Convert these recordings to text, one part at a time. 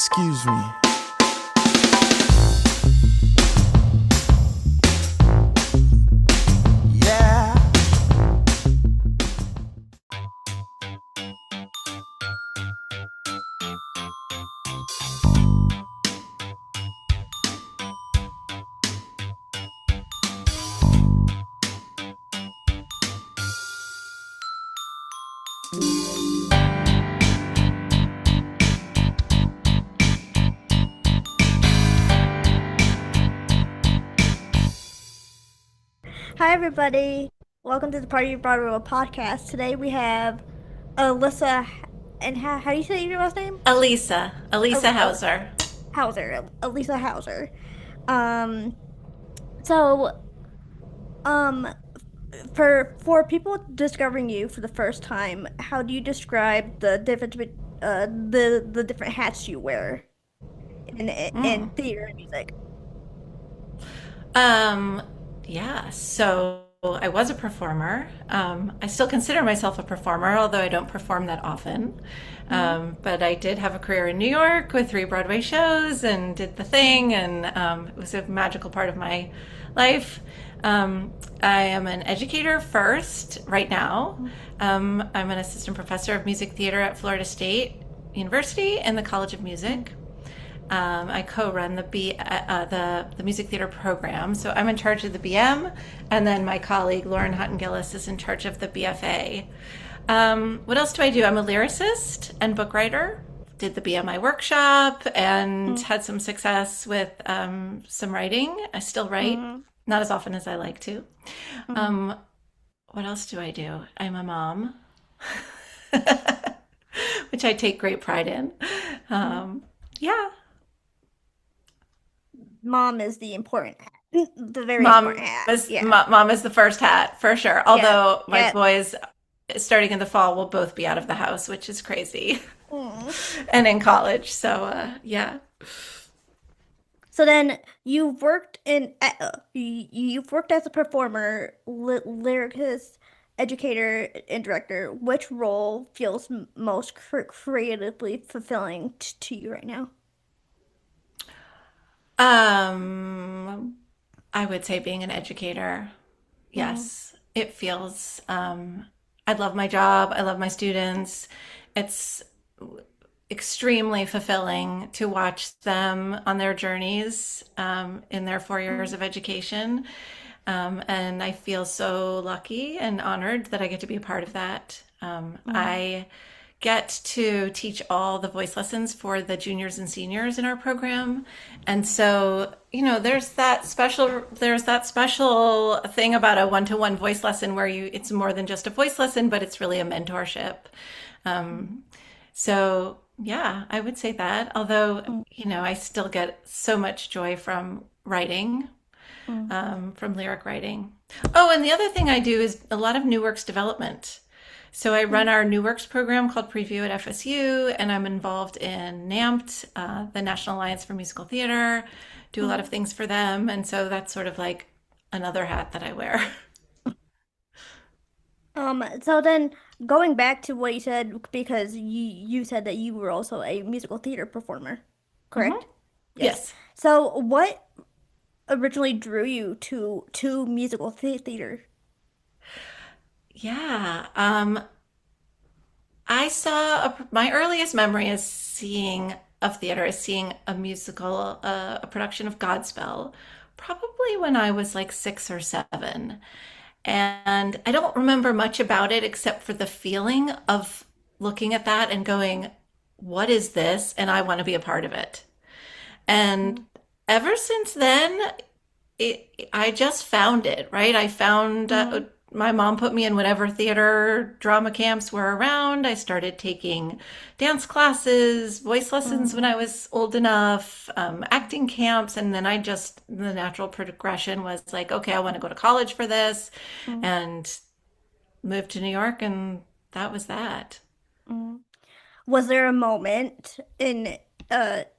Excuse me. Yeah. Hi, everybody. Welcome to the Party Broadway podcast. Today we have Alyssa, and how do you say your last name? Alisa Ali- Hauser. Hauser, Alisa Hauser. Um, so, um, for people discovering you for the first time, how do you describe the difference between the different hats you wear in theater and music? Um, yeah, so I was a performer. I still consider myself a performer, although I don't perform that often. But I did have a career in New York with 3 Broadway shows and did the thing, and it was a magical part of my life. I am an educator first right now. I'm an assistant professor of music theater at Florida State University and the College of Music. I co-run the music theater program, so I'm in charge of the BM, and then my colleague Lauren Hutton-Gillis is in charge of the BFA. What else do I do? I'm a lyricist and book writer. Did the BMI workshop and had some success with some writing. I still write, not as often as I like to. What else do I do? I'm a mom, which I take great pride in. Yeah. Mom is the important hat, the very important hat. Yeah, Mom is the first hat for sure. yeah, Although my yeah. boys, starting in the fall, will both be out of the house, which is crazy, Mm. and in college. So yeah. So then you've worked as a performer, lyricist, educator, and director. Which role feels most creatively fulfilling to you right now? Um, I would say being an educator. Mm, Yes, it feels. I love my job. I love my students. It's extremely fulfilling to watch them on their journeys in their 4 years mm, of education. And I feel so lucky and honored that I get to be a part of that. mm, I get to teach all the voice lessons for the juniors and seniors in our program. And so, there's that special thing about a one-to-one voice lesson where it's more than just a voice lesson, but it's really a mentorship. Um, so yeah, I would say that. Although, mm, I still get so much joy from writing, mm, from lyric writing. Oh, and the other thing I do is a lot of new works development. So I run mm, our new works program called Preview at FSU, and I'm involved in NAMT, the National Alliance for Musical Theater, do a lot mm. of things for them. And so that's sort of like another hat that I wear. So then going back to what you said, because you said that you were also a musical theater performer, Hmm. correct? Yes. Yes. So what originally drew you to musical theater? Yeah. My earliest memory is seeing a musical, a production of Godspell, probably when I was like 6 or 7. And I don't remember much about it except for the feeling of looking at that and going, what is this? And I want to be a part of it. And Mm, ever since then, I just found it, right? I found mm, my mom put me in whatever theater drama camps were around. I started taking dance classes, voice lessons when mm, I was old enough, acting camps, and then the natural progression was like, okay, I want to go to college for this, mm, and moved to New York, and that was that. mm. Was there a moment in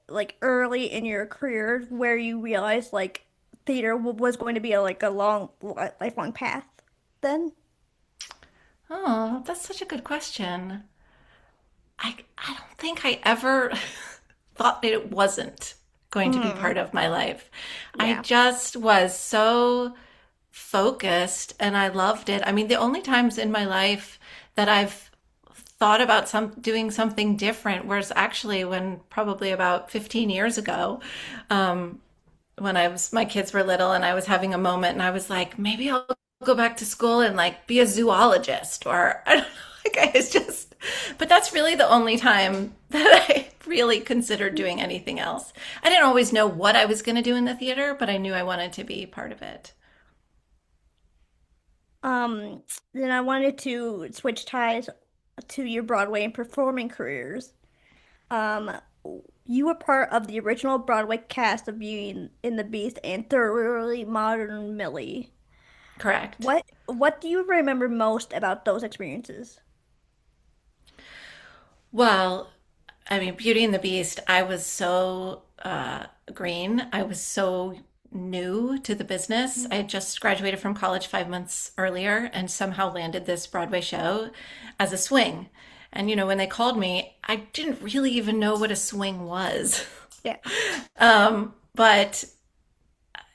like early in your career where you realized like theater was going to be like a lifelong path then? Oh, that's such a good question. I don't think I ever thought that it wasn't going to be Mm-hmm. part of my life. I Yeah. just was so focused and I loved it. I mean, the only times in my life that I've thought about doing something different was actually when probably about 15 years ago, um, when my kids were little and I was having a moment and I was like, maybe I'll go back to school and like be a zoologist or I don't know. Like it's just, but that's really the only time that I really considered doing anything else. I didn't always know what I was going to do in the theater, but I knew I wanted to be part of it. Um, then I wanted to switch ties to your Broadway and performing careers. Um, you were part of the original Broadway cast of Beauty and the Beast and Thoroughly Modern Millie. Correct. What do you remember most about those experiences? Well, I mean, Beauty and the Beast, I was so green. I was so new to the business. I had just graduated from college 5 months earlier and somehow landed this Broadway show as a swing. And, when they called me, I didn't really even know what a swing was. Yeah. But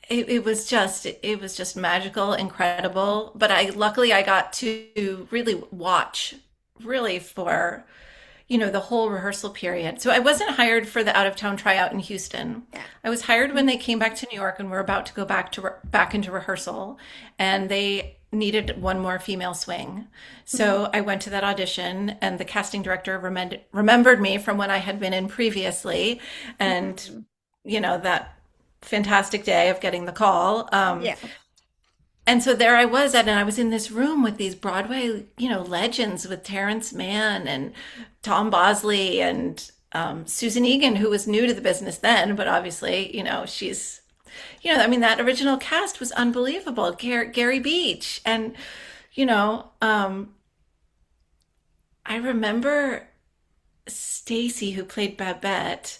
it was just magical, incredible. But luckily I got to really watch really for the whole rehearsal period. So I wasn't hired for the out of town tryout in Houston. Yeah. I was hired when they came back to New York and were about to go back into rehearsal, and they needed one more female swing. Mhm. So I went to that audition, and the casting director remembered me from when I had been in previously, and Mhm. that fantastic day of getting the call. Yeah. And so there I was and I was in this room with these Broadway, legends with Terrence Mann and Tom Bosley and Susan Egan, who was new to the business then, but obviously, she's, I mean, that original cast was unbelievable. Gary Beach. And, you know, um, I remember Stacy, who played Babette,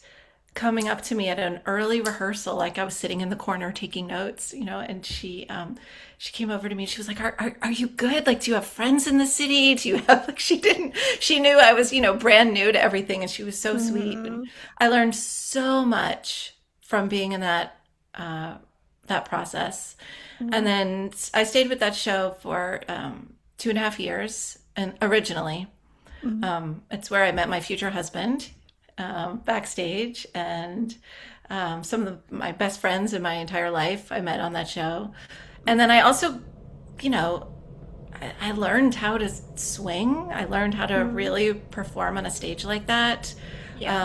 coming up to me at an early rehearsal, like I was sitting in the corner taking notes, and she came over to me and she was like, are you good? Like, do you have friends in the city? Do you have like she knew I was, brand new to everything, and she was so sweet. And Mhm. I learned so much from being in that process. And Mhm. then I stayed with that show for 2.5 years and originally. Mhm. It's where I met my future husband backstage, and some of my best friends in my entire life I met on that show. And then I also, you know, I learned how to swing. I learned how to Mhm. really perform on a stage like that. Yeah.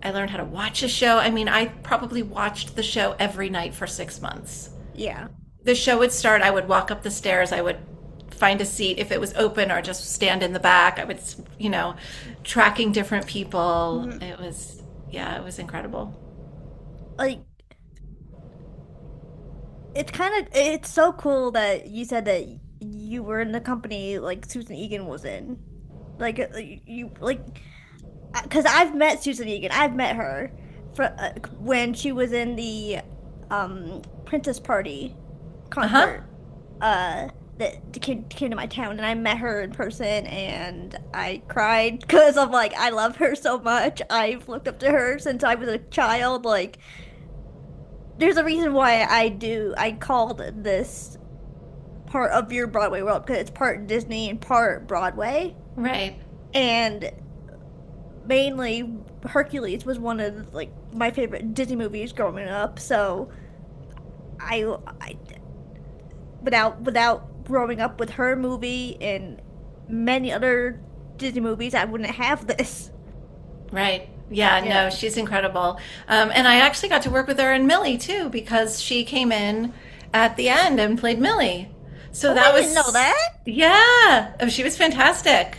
I learned how to watch a show. I mean, I probably watched the show every night for 6 months. Yeah. The show would start, I would walk up the stairs, I would find a seat if it was open or just stand in the back. I would, tracking different people. Mhm. Yeah, it was incredible. Like it's so cool that you said that you were in the company like Susan Egan was in. Like you like because I've met Susan Egan. I've met her for when she was in the Princess Party Uh huh. concert that came to my town, and I met her in person and I cried because I'm like I love her so much. I've looked up to her since I was a child. Like there's a reason why I called this part of your Broadway world because it's part Disney and part Broadway. Right. And mainly Hercules was one of like my favorite Disney movies growing up. So I without growing up with her movie and many other Disney movies, I wouldn't have this. Right. Yeah, Yeah. no, she's incredible. And I actually got to work with her in Millie too because she came in at the end and played Millie. So Oh, that I didn't know was, that. yeah, oh, she was fantastic.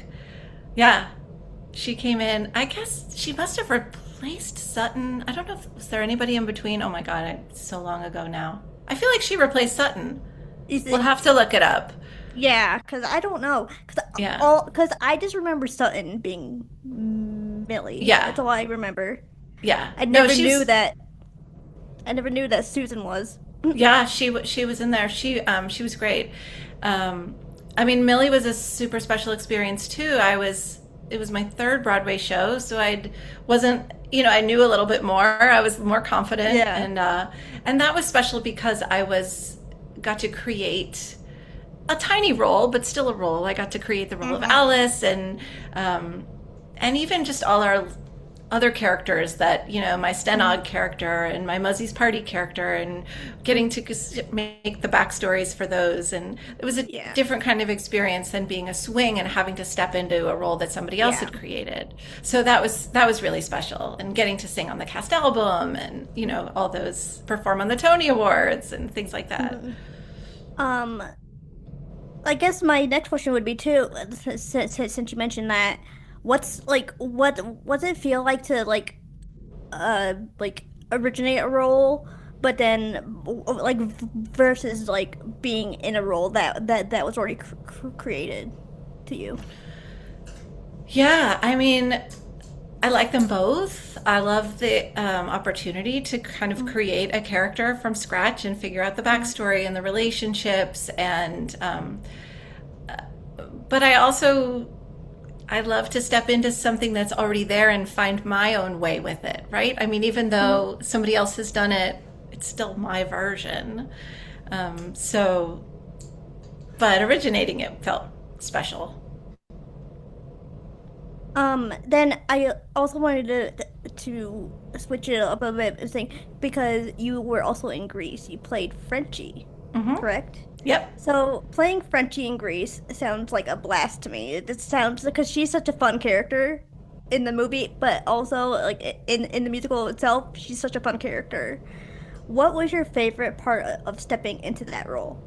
Yeah, she came in. I guess she must have replaced Sutton. I don't know if was there anybody in between. Oh my God, it's so long ago now. I feel like she replaced Sutton. Is We'll it? have to look it up. Yeah, because I don't know. Yeah. Because I just remember Sutton being Millie. Yeah. That's all I remember. Yeah. I No, never knew she's that. I never knew that Susan was. yeah, she was in there. She was great. Um I mean, Millie was a super special experience too. It was my third Broadway show, so I wasn't I knew a little bit more. I was more confident, Yeah. and that was special because got to create a tiny role, but still a role. I got to create the role of Hmm. Alice, and even just all our other characters that, my Stenog character and my Muzzy's Party character, and getting to make the backstories for those. And it was a Yeah. different kind of experience than being a swing and having to step into a role that somebody else Yeah. had created. So that was really special. And getting to sing on the cast album and, all those, perform on the Tony Awards and things like that. Mhm. Um, I guess my next question would be too, since you mentioned that, what does it feel like to like originate a role, but then like versus like being in a role that was already created to you? Yeah, I mean, I like them both. I love the opportunity to kind of create a character from scratch and figure out the backstory and the relationships. And but I love to step into something that's already there and find my own way with it, right? I mean, even though somebody else has done it, it's still my version. So, but originating it felt special. Then I also wanted to switch it up a bit and saying because you were also in Greece, you played Frenchie, Hmm. correct? Yep. So playing Frenchie in Greece sounds like a blast to me. It sounds because she's such a fun character in the movie, but also like in the musical itself, she's such a fun character. What was your favorite part of stepping into that role?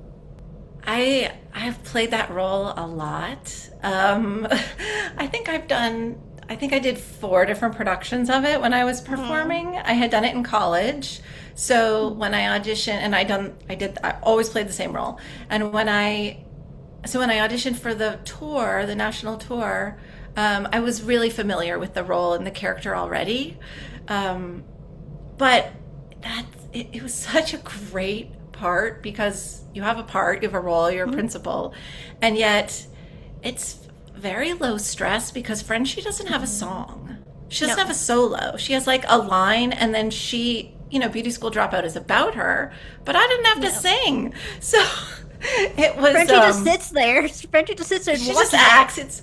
I've played that role a lot. I think I think I did four different productions of it when I was Hmm. performing. I had done it in college. So when I auditioned, and I always played the same role. And when I auditioned for the tour, the national tour, I was really familiar with the role and the character already. Um, but it was such a great part because you have a part, you have a role, you're a principal, and yet it's very low stress because Frenchie doesn't have a song. She doesn't No. have a solo. She has like a line, and then Beauty School Dropout is about her, but I didn't have to No. sing. So it was, Frenchie just sits there. Frenchie just sits there and she just watches it. acts.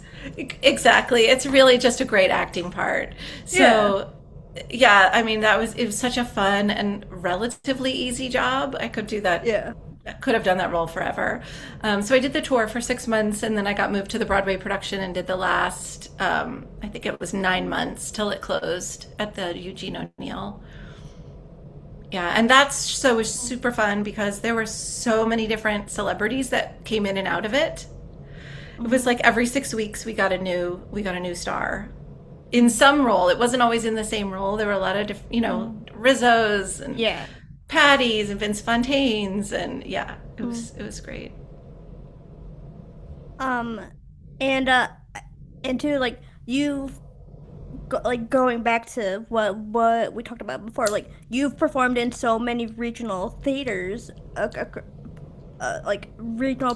Exactly. It's really just a great acting part. Yeah. So yeah, I mean it was such a fun and relatively easy job. I could do that. Yeah. I could have done that role forever. So I did the tour for 6 months, and then I got moved to the Broadway production and did the last, I think it was 9 months till it closed at the Eugene O'Neill. Yeah, and it was super fun because there were so many different celebrities that came in and out of it. It was Mhm. like every 6 weeks we got a new star in some role. It wasn't always in the same role. There were a lot of different, Mhm. Rizzos and Yeah. Patties and Vince Fontaines, and yeah, it Mhm. was it was great. Um, and into like you've like going back to what we talked about before, like you've performed in so many regional theaters, like regional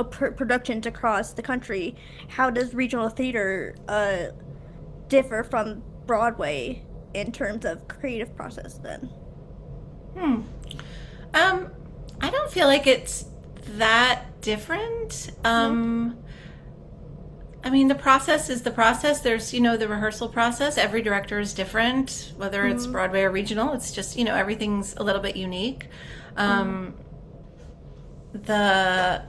productions across the country. How does regional theater differ from Broadway in terms of creative process then? Hmm. Um, I don't feel like it's that different. No. I mean, the process is the process. There's, the rehearsal process. Every director is different, whether it's Mm-hmm. Broadway or regional. It's just, everything's a little bit unique. Um, the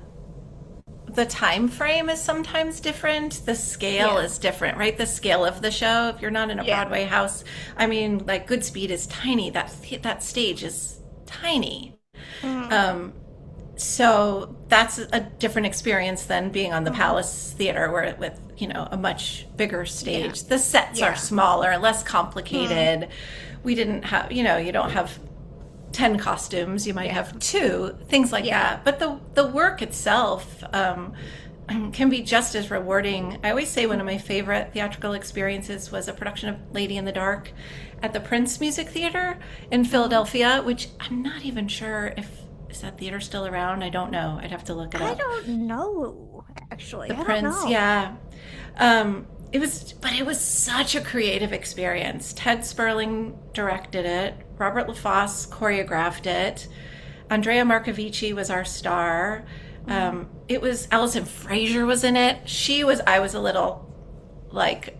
the time frame is sometimes different. The scale Yeah. is different, right? The scale of the show. If you're not in a Yeah. Broadway house, I mean, like Goodspeed is tiny. That stage is tiny. Mm-hmm. Um, so that's a different experience than being on the Palace Theater, where with a much bigger Yeah. stage. The sets are Yeah. smaller, less Mm. complicated. We didn't have, you don't have 10 costumes. You might Yeah. have two, things like Yeah. that. But the work itself can be just as rewarding. I always say one of my favorite theatrical experiences was a production of Lady in the Dark at the Prince Music Theater in Philadelphia, which I'm not even sure if is that theater still around. I don't know. I'd have to look it I up. don't know, actually. The I don't Prince, know. yeah. Um, but it was such a creative experience. Ted Sperling directed it. Robert LaFosse choreographed it. Andrea Marcovici was our star. It was Allison Fraser was in it. I was a little like,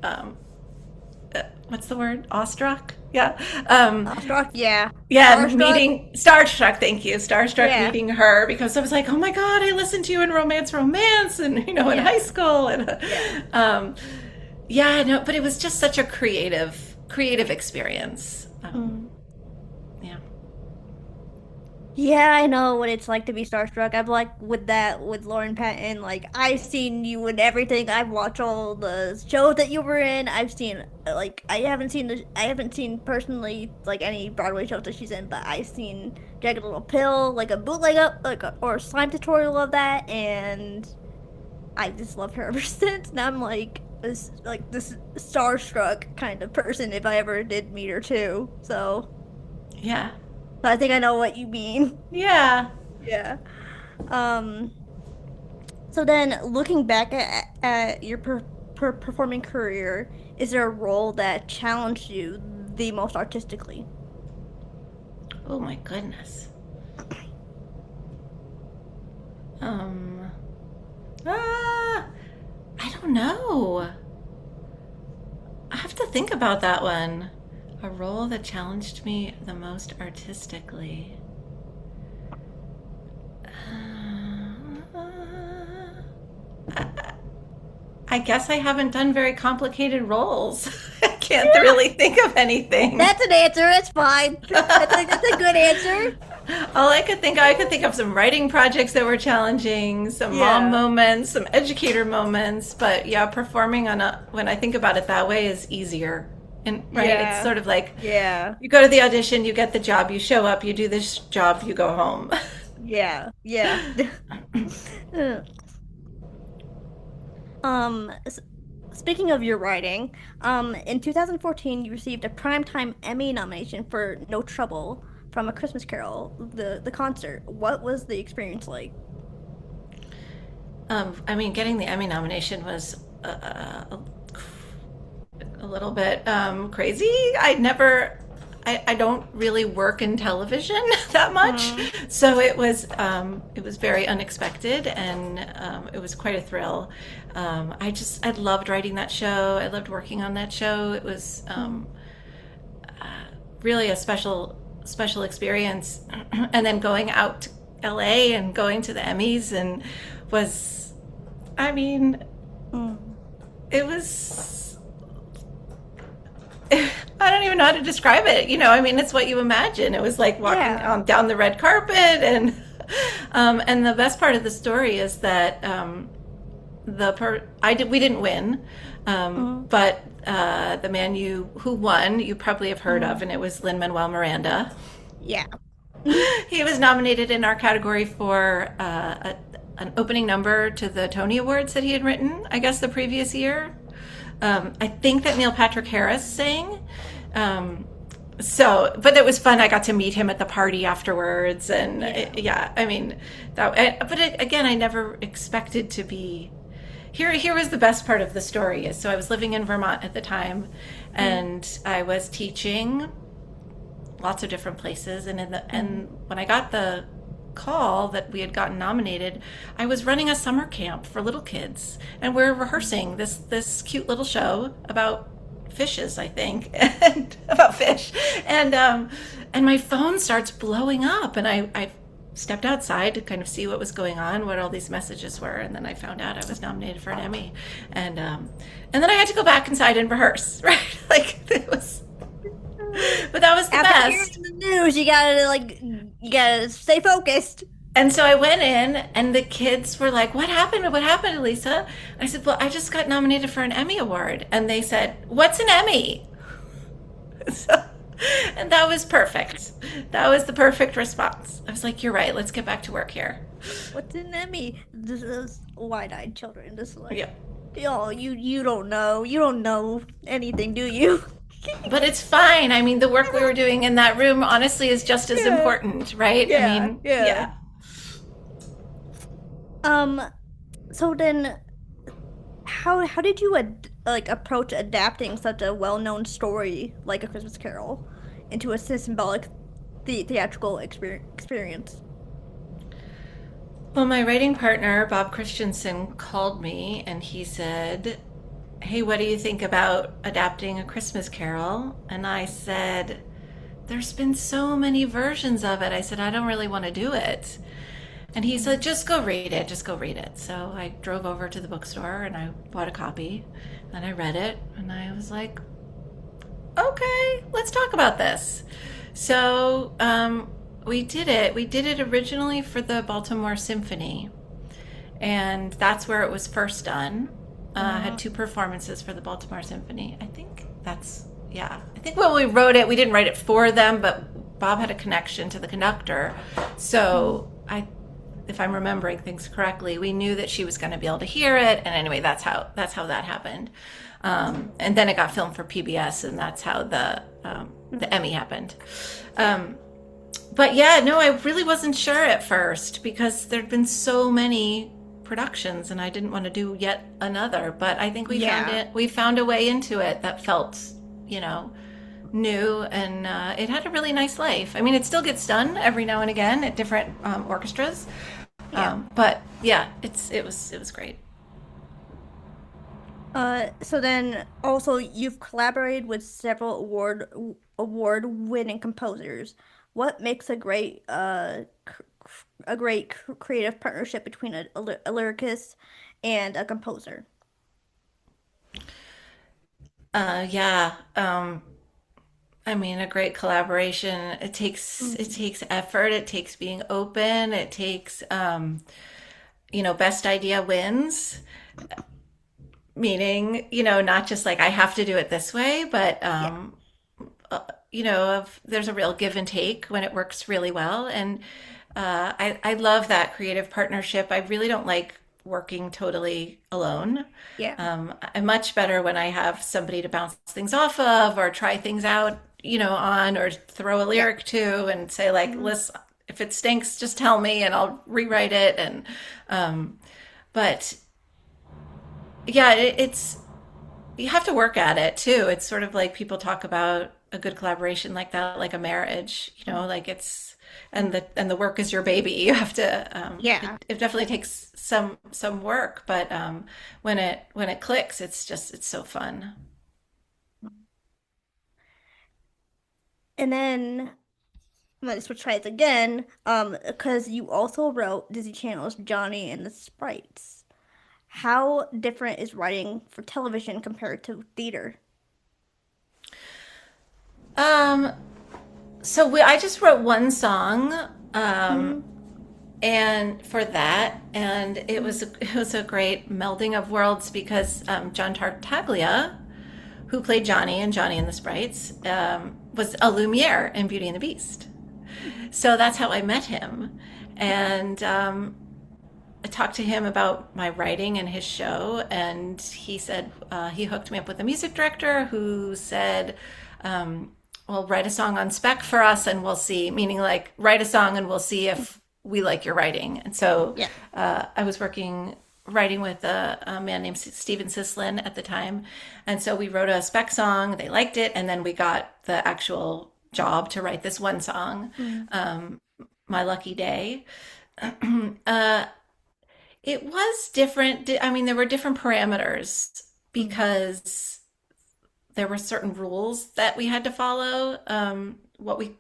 what's the word? Awestruck? Yeah. Starstruck, yeah. Yeah, Starstruck, Starstruck, thank you. Starstruck yeah. meeting her because I was like, oh my God, I listened to you in Romance, and, in Yeah. high school. And, Yeah. yeah, no, but it was just such a creative experience. Mm. Yeah. Yeah, I know what it's like to be starstruck. I'm like with Lauren Patton. Like I've seen you in everything. I've watched all the shows that you were in. I've seen like I haven't seen personally like any Broadway shows that she's in, but I've seen Jagged Little Pill, like a bootleg up or slime tutorial of that, and I just love her ever since. Now I'm this starstruck kind of person if I ever did meet her too. Yeah. So I think I know what you mean. Yeah. Yeah. Um, so then looking back at your performing career, is there a role that challenged you the most artistically? Oh my goodness. Um, I don't know. I have to think about that one. A role that challenged me the most artistically. I guess I haven't done very complicated roles. I can't really think of anything. That's an answer. It's fine. That's a good answer. All I could think of some writing projects that were challenging, some mom Yeah. moments, some educator moments, but yeah, performing when I think about it that way is easier. And right, it's Yeah. sort of like Yeah. you go to the audition, you get the job, you show up, you do this job, you go home. Yeah. Yeah. S Speaking of your writing, in 2014, you received a Primetime Emmy nomination for No Trouble from A Christmas Carol, the concert. What was the experience like? I mean, getting the Emmy nomination was a little bit crazy. I don't really work in television that much, Mm, so it was very unexpected, and it was quite a thrill. I loved writing that show. I loved working on that show. It was really a special experience, and then going out to LA and going to the Emmys and was, I mean, mm. it was. I don't even know how to describe it. I mean, it's what you imagine. It was like walking Yeah. down the red carpet, and the best part of the story is that we didn't win, Mm, but the man who won, you probably have heard of, mm. and it was Lin-Manuel Miranda. Yeah. He was nominated in our category for an opening number to the Tony Awards that he had written, I guess, the previous year. I think that Neil Patrick Harris sang. But it was fun. I got to meet him at the party afterwards, and Yeah. yeah, I mean, again, I never expected to be here. Here was the best part of the story. So I was living in Vermont at the time, Mm, and I was teaching lots of different places, and mm. when I got the call that we had gotten nominated, I was running a summer camp for little kids, and we're rehearsing this cute little show about fishes, I think, and about fish, and my phone starts blowing up, and I stepped outside to kind of see what was going on, what all these messages were, and then I found out I was nominated for an Emmy, and then I had to go back inside and rehearse, right? Like it was, but that was the After best. hearing the news, you gotta stay focused. And so I went in, and the kids were like, "What happened? What happened, Alisa?" I said, "Well, I just got nominated for an Emmy Award." And they said, "What's an Emmy?" So, and that was perfect. That was the perfect response. I was like, "You're right. Let's get back to work here." What's an Emmy? This is wide-eyed children. Just like, Yeah. oh, you don't know. You don't know anything, do you? But it's fine. I mean, the work we were doing in that room, honestly, is just as Yeah. important, right? I Yeah. mean, Yeah. yeah. Um, so then how did you like approach adapting such a well-known story like A Christmas Carol into a symbolic theatrical experience? Well, my writing partner, Bob Christensen, called me and he said, "Hey, what do you think about adapting A Christmas Carol?" And I said, "There's been so many versions of it." I said, "I don't really want to do it." And he said, "Just go read it, just go read it." So I drove over to the bookstore and I bought a copy and I read it and I was like, okay, let's talk about this. So we did it. We did it originally for the Baltimore Symphony, and that's where it was first done. I had two performances for the Baltimore Symphony. I think that's, yeah. I think when we wrote it, we didn't write it for them, but Bob had a connection to the conductor. So if I'm remembering things correctly, we knew that she was going to be able to hear it. And anyway, that's how that happened. And then it got filmed for PBS, and that's how the Emmy happened. But yeah, no, I really wasn't sure at first because there'd been so many productions, and I didn't want to do yet another. But I think Yeah. we found a way into it that felt, you know, new, and it had a really nice life. I mean, it still gets done every now and again at different orchestras, Yeah. but yeah, it was great. So then also you've collaborated with several award-winning composers. What makes a great creative partnership between a lyricist and a composer? Yeah, I mean, a great collaboration. It Mm. takes effort. It takes being open. It takes best idea wins. Meaning, not just like I have to do it this way, but Yeah. there's a real give and take when it works really well. And I love that creative partnership. I really don't like working totally alone. Yeah. I'm much better when I have somebody to bounce things off of or try things out, on, or throw a Yeah. lyric to and say like, Mm. listen, if it stinks, just tell me and I'll rewrite it. And but yeah, it's you have to work at it too. It's sort of like people talk about a good collaboration like that, like a marriage, like it's and the work is your baby. You have to Yeah. it definitely takes some work, but when it clicks, it's so fun. And then I'm gonna switch sides again, because you also wrote Disney Channel's Johnny and the Sprites. How different is writing for television compared to theater? Um I just wrote one song, Mm-hmm. and for that, and it was a great melding of worlds because John Tartaglia, who played Johnny in Johnny and the Sprites, was a Lumiere in Beauty and the Beast. So that's how I met him. And I talked to him about my writing and his show, and he said he hooked me up with a music director who said, well, write a song on spec for us and we'll see, meaning like write a song and we'll see if we like your writing. And so Yeah. I was writing with a man named Steven Sislin at the time. And so we wrote a spec song, they liked it, and then we got the actual job to write this one song, Mm-hmm. My Lucky Day. uh, it was different. I mean, there were different parameters because there were certain rules that we had to follow. What we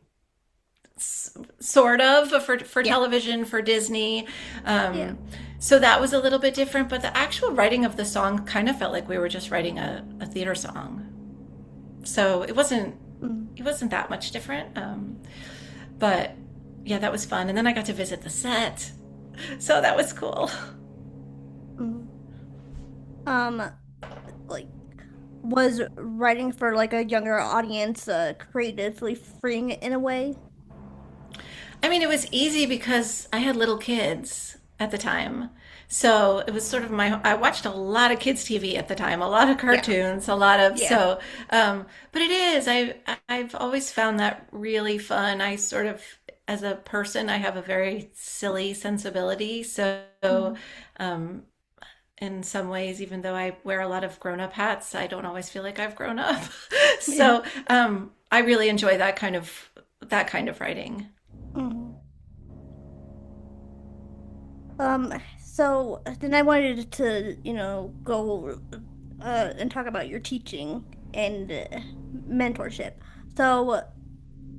sort of for Yeah. television for Disney. Yeah. So that was a little bit different, but the actual writing of the song kind of felt like we were just writing a theater song. So Mm-hmm. it wasn't that much different. But yeah, that was fun. And then I got to visit the set. So that was cool. Mm-hmm. Um, like, was writing for like a younger audience creatively freeing in a way? I mean, it was easy because I had little kids at the time. So it was sort of I watched a lot of kids' TV at the time, a lot of Yeah. cartoons, Yeah. but it is, I've always found that really fun. I sort of, as a person, I have a very silly sensibility. So, Mm-hmm. um, in some ways, even though I wear a lot of grown-up hats, I don't always feel like I've grown up. Yeah. So I really enjoy that kind of writing. Mhm. So then I wanted to, go and talk about your teaching and mentorship. So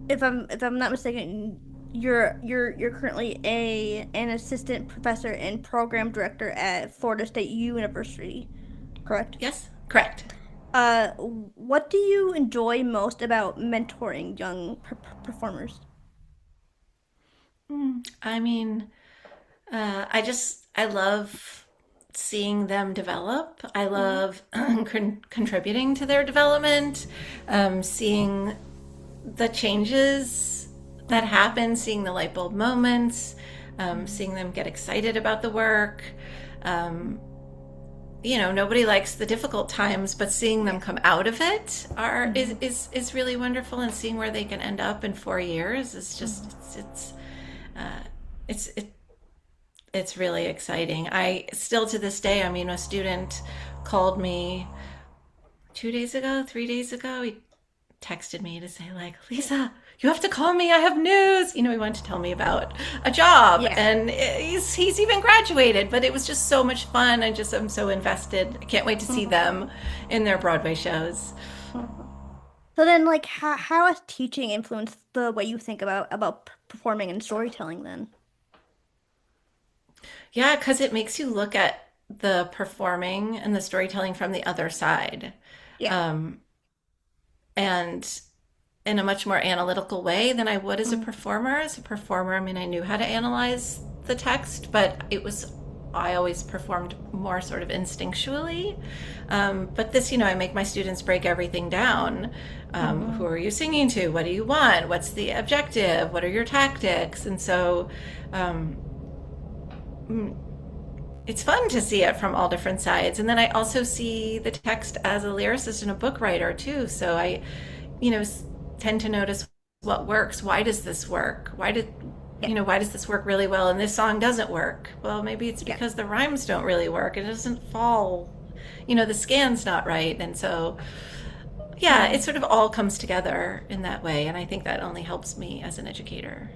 if I'm not mistaken, you're currently an assistant professor and program director at Florida State University, correct? Yes, correct. What do you enjoy most about mentoring young performers? I mean, I love seeing them develop. I Hmm. love contributing to their development, seeing the changes that happen, seeing the light bulb moments, seeing them get excited about the work. Um, Nobody likes the difficult times, but seeing them Yeah. come out of it Hmm. is really wonderful, and seeing where they can end up in 4 years is just Hmm. uh, it's it, it's really exciting. I still to this day, I mean, a student called me 2 days ago, 3 days ago. He texted me to say like, Lisa, you have to call me. I have news. He wanted to tell me about a job, Yeah. and he's even graduated. But it was just so much fun. I'm so invested. I can't wait to see Mhm. them in their Broadway shows. Mhm. So then, like, how has teaching influenced the way you think about performing and storytelling then? Yeah, because it makes you look at the performing and the storytelling from the other side. Yeah. Um, and in a much more analytical way than I would as a Mm. performer. As a performer, I mean, I knew how to analyze the text, but I always performed more sort of instinctually. But this, I make my students break everything down. Who Mhm. are you singing to? What do you want? What's the objective? What are your tactics? And so um, it's fun to see it from all different sides. And then I also see the text as a lyricist and a book writer too. So I, you know, tend to notice what works. Why does this work? Yeah. Why does this work really well and this song doesn't work? Well, maybe it's Yeah. because the rhymes don't really work. It doesn't fall, the scan's not right. And so, yeah, it Mhm. sort of all comes together in that way. And I think that only helps me as an educator.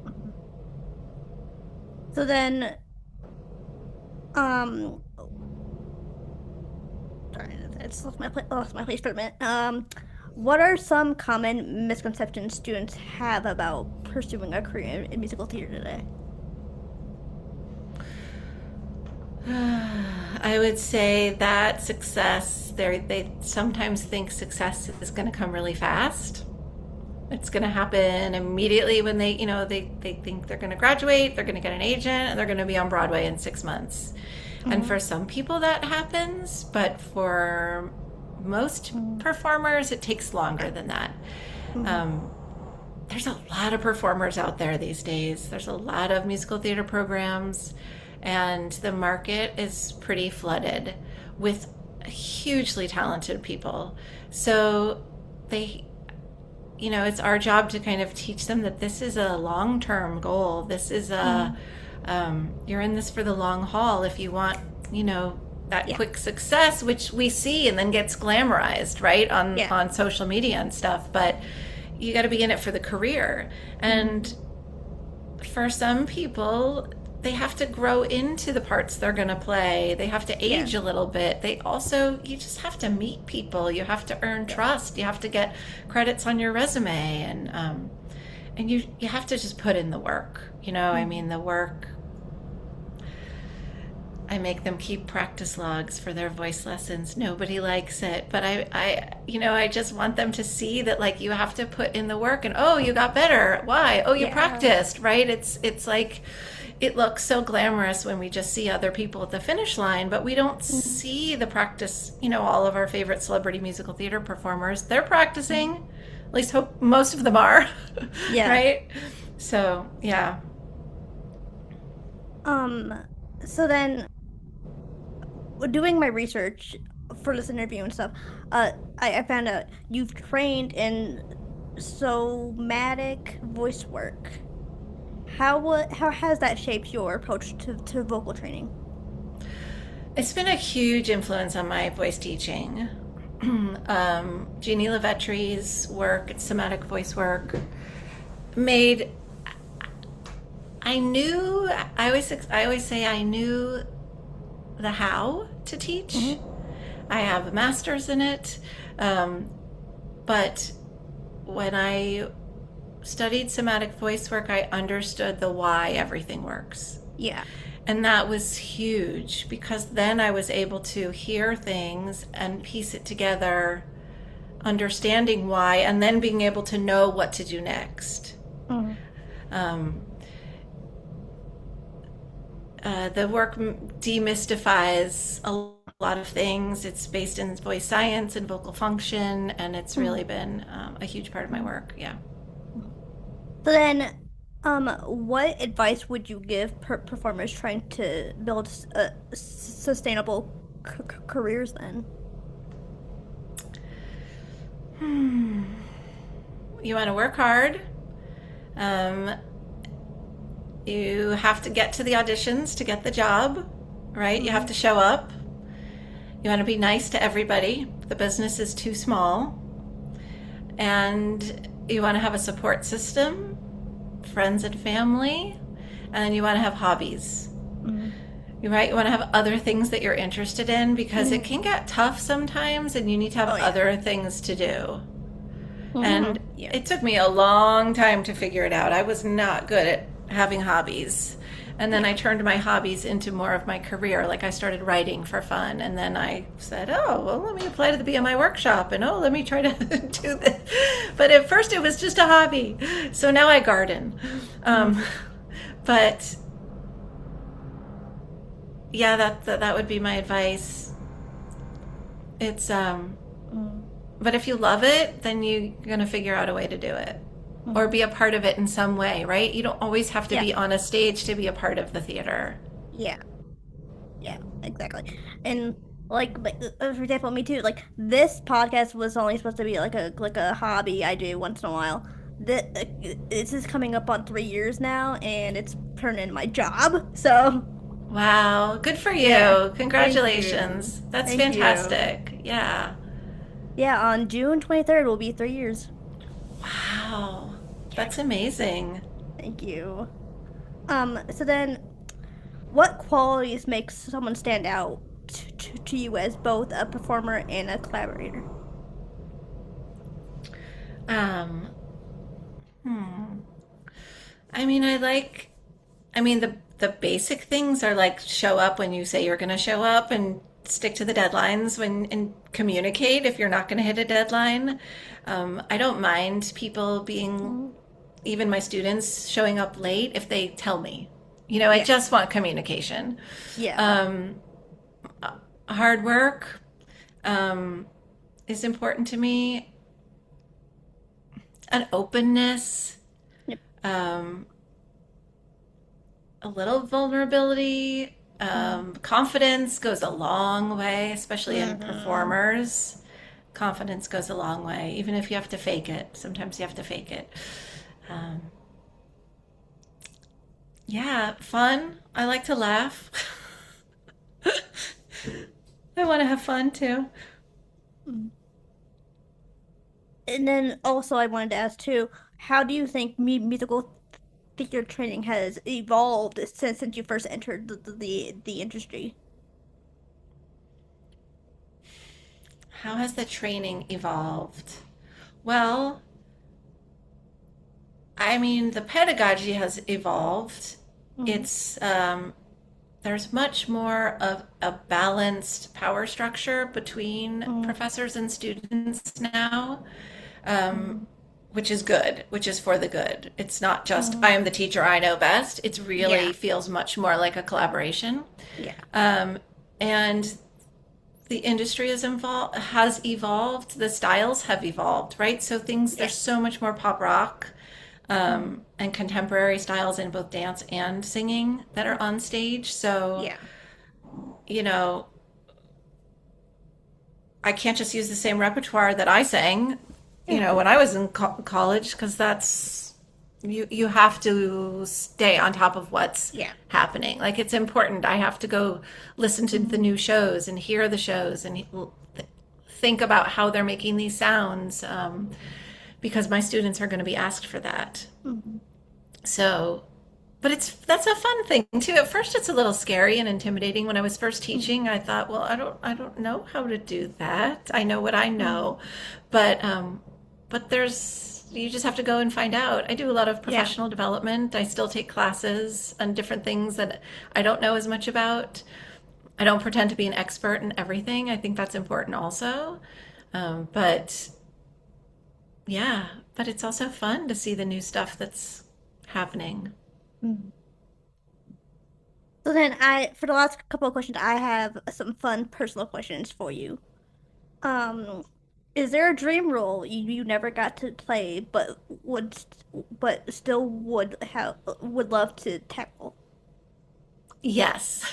Mhm. So then, um, sorry, it's lost my place for a minute. What are some common misconceptions students have about pursuing a career in musical theater today? I would say that they sometimes think success is going to come really fast. It's going to happen immediately when they think they're going to graduate, they're going to get an agent, and they're going to be on Broadway in 6 months. And Hmm. for some people that happens, but for most Hmm. performers, it takes longer than that. Hmm. Um, there's a lot of performers out there these days. There's a lot of musical theater programs, and the market is pretty flooded with hugely talented people. So they, it's our job to kind of teach them that this is a long term goal. This is Hmm. you're in this for the long haul if you want, that Yeah. quick success, which we see and then gets glamorized, right, Yeah. on social media and stuff. But you got to be in it for the career. Hmm. And for some people, they have to grow into the parts they're going to play. They have to Yeah. age a little bit. You just have to meet people. You have to earn Yeah. trust. You have to get credits on your resume. And you have to just put in the work. I Hmm. mean, the work. I make them keep practice logs for their voice lessons. Nobody likes it, but I just want them to see that like you have to put in the work and oh, you got better. Why? Oh, you Yeah. practiced, right? It's like it looks so glamorous when we just see other people at the finish line, but we don't Hmm. see the practice. All of our favorite celebrity musical theater performers, they're practicing. At least hope most of them are, Yeah. right? So, yeah. Um, so then doing my research for this interview and stuff, I found out you've trained in somatic voice work. How has that shaped your approach to vocal training? It's been a huge influence on my voice teaching. Jeannie Levetre's work, somatic voice work, made I knew I always say I knew the how to teach. Mm-hmm. I have a master's in it, but when I studied somatic voice work, I understood the why everything works. Yeah. And that was huge because then I was able to hear things and piece it together, understanding why, and then being able to know what to do next. Mm-hmm. Um, the work demystifies a lot of things. It's based in voice science and vocal function, and it's really been a huge part of my work. Yeah. So then, what advice would you give performers trying to build sustainable careers then? You want to work hard. Um, you have to get to the auditions to get the job, right? You have to show up. You want to be nice to everybody. The business is too small. And you want to have a support system, friends and family, and you want to have hobbies. Mm-hmm. Right? You want to have other things that you're interested in because it can get tough sometimes and you need to have other things to do. And it took me a long time to figure it out. I was not good at having hobbies. And then I turned my hobbies into more of my career. Like I started writing for fun. And then I said, oh, well, let me apply to the BMI workshop. And oh, let me try to do this. But at first it was just a hobby. So now I garden. But yeah, that would be my advice. It's but if you love it, then you're going to figure out a way to do it or be a part of it in some way, right? You don't always have to be on a stage to be a part of the theater. Yeah. Yeah, exactly. And like for example, me too. Like this podcast was only supposed to be like a hobby I do once in a while. This is coming up on 3 years now, and it's turned into my job. So. Wow, good for you. Yeah. Congratulations. That's fantastic. You. Yeah. Yeah, on June 23rd will be 3 years. Wow. That's amazing. Thank you. So then what qualities make someone stand out to you as both a performer and a collaborator? I mean, the basic things are like show up when you say you're going to show up and stick to the deadlines and communicate if you're not going to hit a deadline. I don't mind people being, even my students, showing up late if they tell me. I just want communication. Yeah. Hard work is important to me. An openness. Yep. A little vulnerability, confidence goes a long way, especially in performers. Confidence goes a long way, even if you have to fake it. Sometimes you have to fake it. Yeah, fun. I like to laugh. I want to have fun too. And then also I wanted to ask too, how do you think musical theater training has evolved since you first entered the industry? How has the training evolved? Well, I mean, the pedagogy has evolved. It's there's much more of a balanced power structure between professors and students now. Which is good, which is for the good. It's not just I am the teacher, I know best. It really feels much more like a collaboration. Yeah. And the industry has evolved. The styles have evolved, right? So there's so much more pop rock and contemporary styles in both dance and singing that are on stage. So, I can't just use the same repertoire that I sang when I was in college, because that's you have to stay on top of what's Yeah. happening. Like it's important. I have to go listen to the Mhm. new shows and hear the shows and think about how they're making these sounds, because my students are going to be asked for that. Mhm. So, but that's a fun thing too. At first, it's a little scary and intimidating. When I was first Mhm. teaching, I thought, well, I don't know how to do that. I know what I Mhm. know, but there's you just have to go and find out. I do a lot of Yeah. professional development. I still take classes on different things that I don't know as much about. I don't pretend to be an expert in everything. I think that's important also. But yeah, but it's also fun to see the new stuff that's happening. Mhm. So then for the last couple of questions, I have some fun personal questions for you. Um, is there a dream role you never got to play but still would love to tackle? Yes,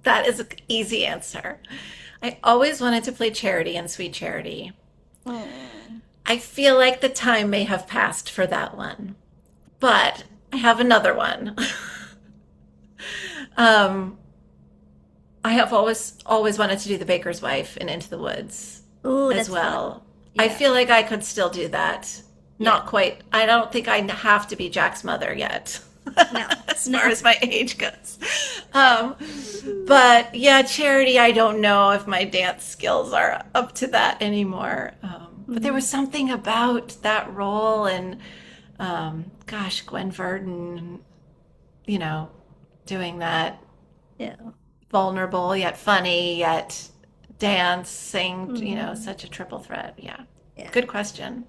that is an easy answer. I always wanted to play Charity in Sweet Charity. Mm. I feel like the time may have passed for that one, but I have another one. um, I have always wanted to do The Baker's Wife and Into the Woods Ooh, as that's fun. well. I Yeah. feel like I could still do that. Yeah. Not quite. I don't think I have to be Jack's mother yet, No. as far No. as my age goes. Um, but yeah, Charity, I don't know if my dance skills are up to that anymore. But there Mhm. was something about that role and, gosh, Gwen Verdon, you know, doing that Yeah. vulnerable yet funny yet dancing, Mhm. such a triple threat. Yeah. Yeah. Good question.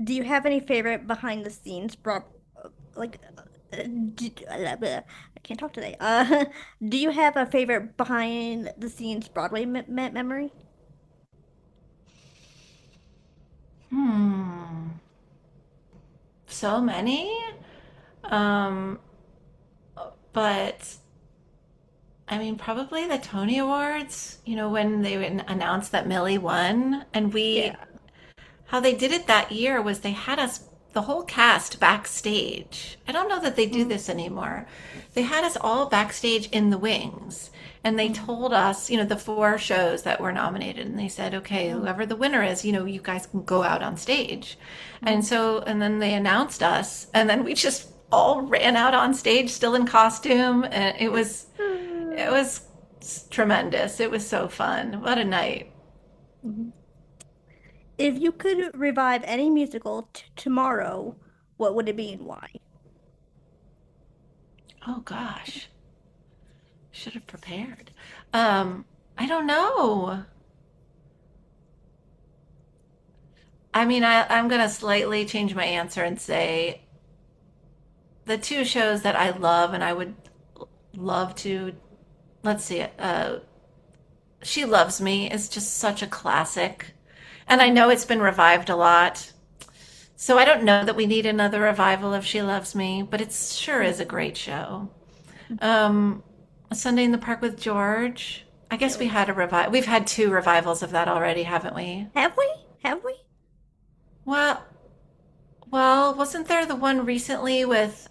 Do you have any favorite behind the scenes like I can't talk today. Do you have a favorite behind the scenes Broadway memory? Hmm. So many. Um, but I mean, probably the Tony Awards, when they announced that Millie won. And Yeah. how they did it that year was they had us, the whole cast, backstage. I don't know that they do Mm-hmm. this anymore. They had us all backstage in the wings. And they told us, the four shows that were nominated. And they said, okay, whoever the winner is, you guys can go out on stage. Mm-hmm. And then they announced us. And then we just all ran out on stage still in costume. And it was tremendous. It was so fun. What a night. If you could revive any musical tomorrow, what would it be and why? Oh gosh. Should have prepared. I don't know. I mean, I'm going to slightly change my answer and say the two shows that I love and I would love to, let's see, She Loves Me is just such a classic. And I know it's been revived a lot. So I don't know that we need another revival of She Loves Me, but it sure is a great show. Um, Sunday in the Park with George. I guess we had a we've had two revivals of that already, haven't we? Have we? Have we? Well, well, wasn't there the one recently with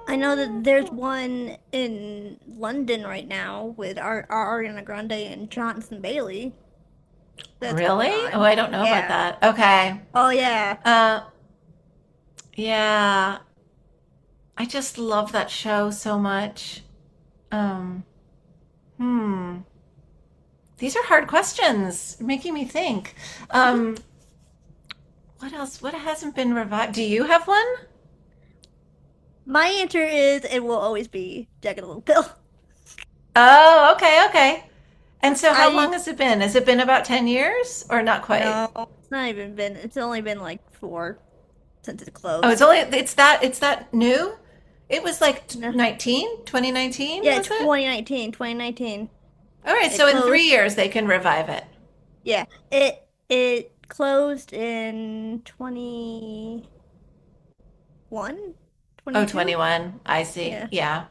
I know that there's one in London right now with Ariana Grande and Jonathan Bailey that's going really? Oh, on. I don't know about Yeah. that. Okay. Oh yeah. Uh yeah, I just love that show so much. Um hmm. These are hard questions. You're making me think. Um what else? What hasn't been revived? Do you have one? My answer is it will always be Jagged Little Pill. Oh, okay, okay. And so how long I has it been? Has it been about 10 years or not quite? no, it's not even been. It's only been like 4 since it Oh, closed. it's that new? It was like No. 2019, Yeah, was it? 2019. 2019. All right, It so in closed. 3 years they can revive it. Yeah, it closed in 21, Oh, 22. 21. I see. Yeah, Yeah.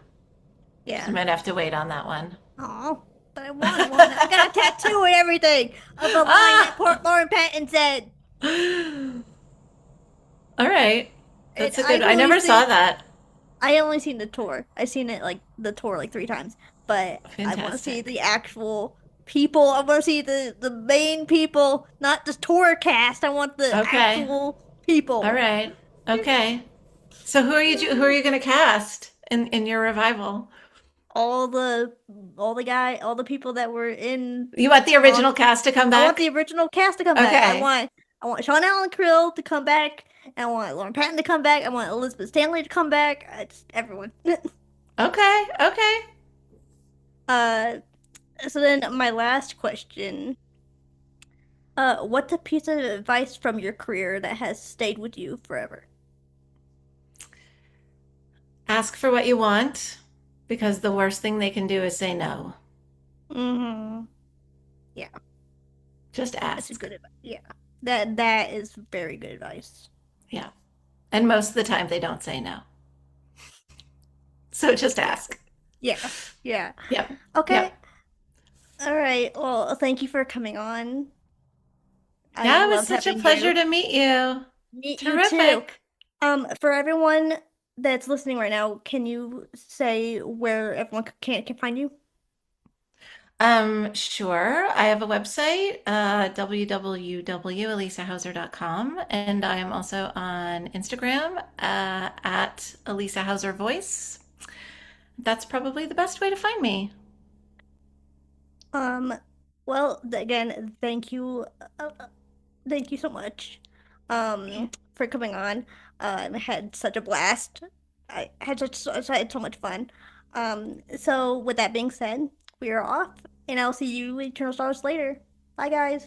So you yeah. might have to wait on that one. Oh, but I want one. I got a tattoo and everything of a line that Ah! Port Lauren Patton said. All right. And That's a good. I never saw that. I only seen the tour. I seen it like the tour like 3 times, but I want to see Fantastic. the actual people. I want to see the main people, not the tour cast. I want the Okay. actual All people. right. Okay. So who are you going to cast in your revival? All the all the people that were in You want the on original cast to come I want the back? original cast to come back. Okay. I want Sean Allen Krill to come back. I want Lauren Patton to come back. I want Elizabeth Stanley to come back. It's everyone. Okay. Okay. uh so then my last question. What's a piece of advice from your career that has stayed with you forever? Ask for what you want because the worst thing they can do is say no. Mm-hmm. Yeah, Just that's a ask. good advice. Yeah. That is very good advice. Yeah. And most of the time they don't say no. So just Yeah. ask. Yeah. Yeah. Yep. Okay. Yep. All right. Well, thank you for coming on. I Yeah, it was loved such a having pleasure you. to meet you. Meet you too. Terrific. For everyone that's listening right now, can you say where everyone can find you? Sure. I have a website, www.elisahauser.com, and I am also on Instagram, at Alisa Hauser Voice. That's probably the best way to find me. Um, well, again, uh, uh, thank you so much, for coming on. I had such a blast. I had so much fun. So with that being said, we are off, and I'll see you Eternal Stars later. Bye, guys.